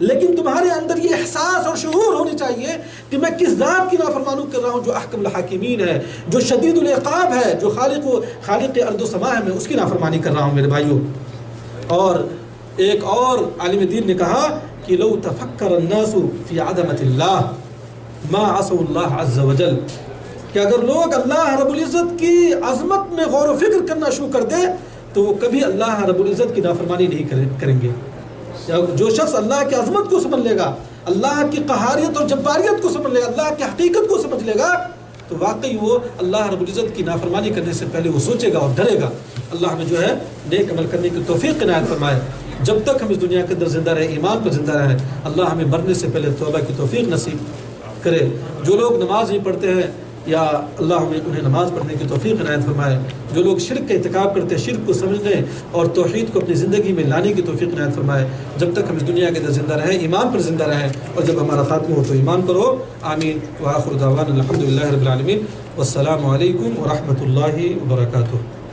لیکن تمہارے اندر یہ احساس اور شعور ہونی چاہیے کہ میں کس ذات کی نافرمانی کر رہا ہوں جو احکم الحاکمین ہے، جو شدید العقاب ہے، جو خالق ارض و سما ہے، میں اس کی نافرمانی کر رہا ہوں میرے بھائیوں۔ اور ایک اور عالم دین نے کہا کہ لو تفکر الناس فی عظمت اللہ ما عصوا اللہ عز وجل، کہ اگر لوگ اللہ رب العزت کی عظمت میں غور و فکر کرنا شروع کر دے تو وہ کبھی اللہ رب العزت کی نافرمانی نہیں کریں گے۔ جو شخص اللہ کی عظمت کو سمجھ لے گا، اللہ کی قہاریت اور جباریت کو سمجھ لے گا، اللہ کی حقیقت کو سمجھ لے گا، تو واقعی وہ اللہ رب العزت کی نافرمانی کرنے سے پہلے وہ سوچے گا اور ڈرے گا۔ اللہ ہمیں جو ہے نیک عمل کرنے کی توفیق عنایت فرمائے۔ جب تک ہم اس دنیا کے اندر زندہ رہے، ایمان پر زندہ رہے، اللہ ہمیں مرنے سے پہلے توبہ کی توفیق نصیب کرے۔ جو لوگ نماز نہیں پڑھتے ہیں یا اللہ انہیں نماز پڑھنے کی توفیق عنایت فرمائے۔ جو لوگ شرک کا ارتکاب کرتے ہیں، شرک کو سمجھنے اور توحید کو اپنی زندگی میں لانے کی توفیق عنایت فرمائے۔ جب تک ہم اس دنیا کے اندر زندہ رہیں، ایمان پر زندہ رہیں، اور جب ہمارا خاتمہ ہو تو ایمان پر ہو۔ آمین وآخر دعوانا الحمدللہ رب العالمین، والسلام علیکم ورحمۃ اللہ وبرکاتہ۔